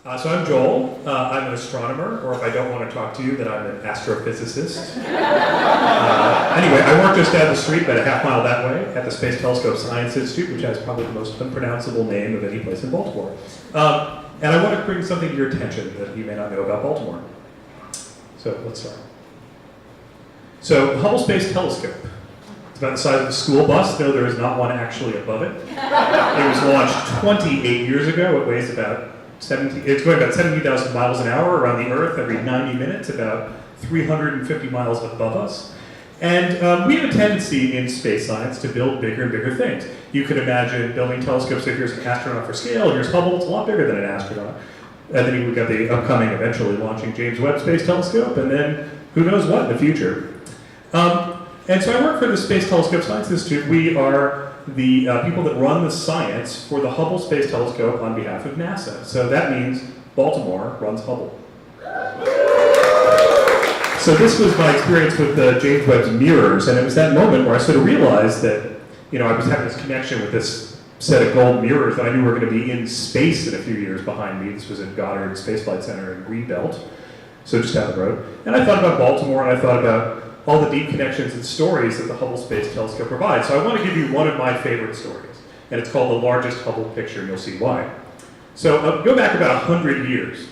So I'm Joel. I'm an astronomer, or if I don't want to talk to you, then I'm an astrophysicist. Anyway, I work just down the street, about a half mile that way, at the Space Telescope Science Institute, which has probably the most unpronounceable name of any place in Baltimore. And I want to bring something to your attention that you may not know about Baltimore. So let's start. So Hubble Space Telescope. It's about the size of a school bus, though there is not one actually above it. It was launched 28 years ago. It weighs about it's going about 70,000 miles an hour around the Earth every 90 minutes, about 350 miles above us. And we have a tendency in space science to build bigger and bigger things. You could imagine building telescopes, so here's an astronaut for scale, here's Hubble, it's a lot bigger than an astronaut. And then we've got the upcoming, eventually launching James Webb Space Telescope, and then who knows what in the future. And so I work for the Space Telescope Science Institute. We are the people that run the science for the Hubble Space Telescope on behalf of NASA. So that means Baltimore runs Hubble. So this was my experience with James Webb's mirrors, and it was that moment where I sort of realized that, I was having this connection with this set of gold mirrors that I knew were going to be in space in a few years behind me. This was at Goddard Space Flight Center in Greenbelt, so just down the road. And I thought about Baltimore, and I thought about all the deep connections and stories that the Hubble Space Telescope provides. So I want to give you one of my favorite stories, and it's called The Largest Hubble Picture, and you'll see why. So go back about 100 years,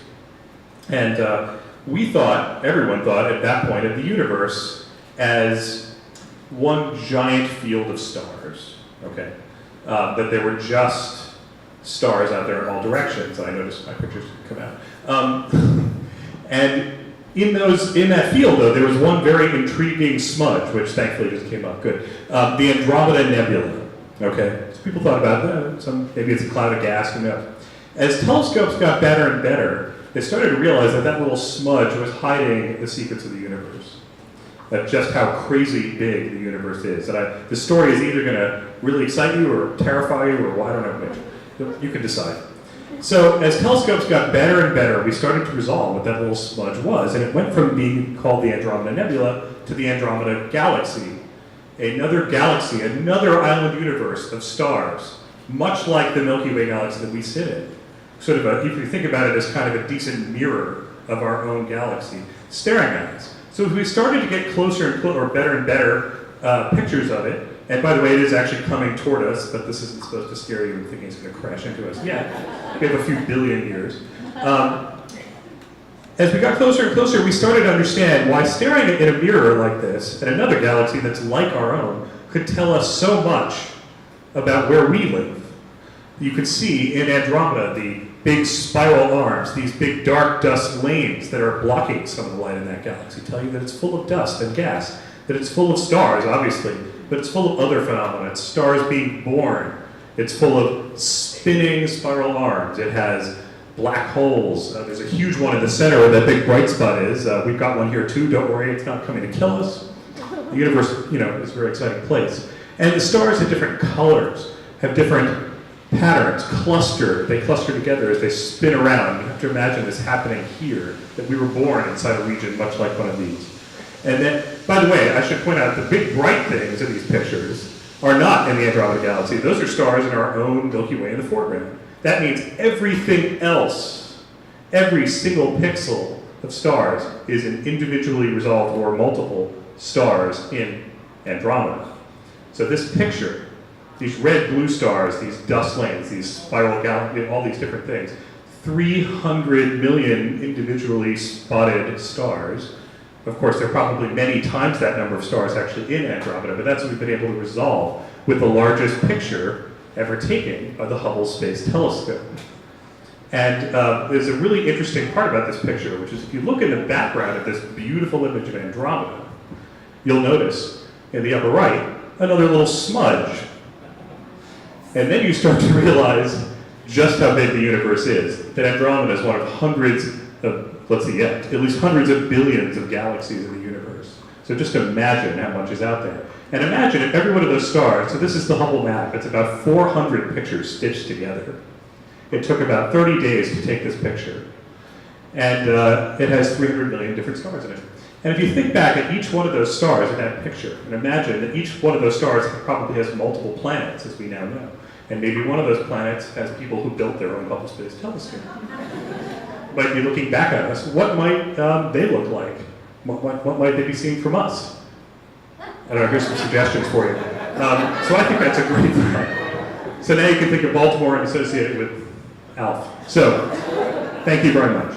and everyone thought at that point of the universe as one giant field of stars, okay? That there were just stars out there in all directions. I noticed my pictures come out. And in that field, though, there was one very intriguing smudge, which thankfully just came up good. The Andromeda Nebula. Okay, so people thought about that. Maybe it's a cloud of gas. Who knows? As telescopes got better and better, they started to realize that that little smudge was hiding the secrets of the universe. That just how crazy big the universe is. And the story is either going to really excite you or terrify you, or well, I don't know which. You can decide. So as telescopes got better and better, we started to resolve what that little smudge was, and it went from being called the Andromeda Nebula to the Andromeda Galaxy. Another galaxy, another island universe of stars, much like the Milky Way galaxy that we sit in. Sort of if you think about it as kind of a decent mirror of our own galaxy, staring at us. So as we started to get closer and closer, or better and better pictures of it, and by the way, it is actually coming toward us, but this isn't supposed to scare you and thinking it's going to crash into us. Yeah, we have a few billion years. As we got closer and closer, we started to understand why staring in a mirror like this at another galaxy that's like our own could tell us so much about where we live. You could see in Andromeda the big spiral arms, these big dark dust lanes that are blocking some of the light in that galaxy, tell you that it's full of dust and gas, that it's full of stars, obviously, but it's full of other phenomena. It's stars being born. It's full of spinning spiral arms. It has black holes. There's a huge one in the center where that big bright spot is. We've got one here too. Don't worry, it's not coming to kill us. The universe, is a very exciting place. And the stars have different colors, have different patterns, they cluster together as they spin around. You have to imagine this happening here, that we were born inside a region much like one of these. And then, by the way, I should point out the big bright things in these pictures are not in the Andromeda Galaxy. Those are stars in our own Milky Way in the foreground. That means everything else, every single pixel of stars is an individually resolved or multiple stars in Andromeda. So this picture, these red-blue stars, these dust lanes, these spiral galaxies, all these different things, 300 million individually spotted stars. Of course, there are probably many times that number of stars actually in Andromeda, but that's what we've been able to resolve with the largest picture ever taken by the Hubble Space Telescope. And there's a really interesting part about this picture, which is if you look in the background of this beautiful image of Andromeda, you'll notice in the upper right another little smudge. And then you start to realize just how big the universe is. That Andromeda is one of hundreds of, at least hundreds of billions of galaxies in the universe. So just imagine how much is out there. And imagine if every one of those stars, so this is the Hubble map, it's about 400 pictures stitched together. It took about 30 days to take this picture. And it has 300 million different stars in it. And if you think back at each one of those stars in that picture, and imagine that each one of those stars probably has multiple planets, as we now know. And maybe one of those planets has people who built their own Hubble Space Telescope. might be looking back at us, what might they look like? What might they be seeing from us? I don't know, here's some suggestions for you. So I think that's a great thought. So now you can think of Baltimore and associate it with Alf. So, thank you very much.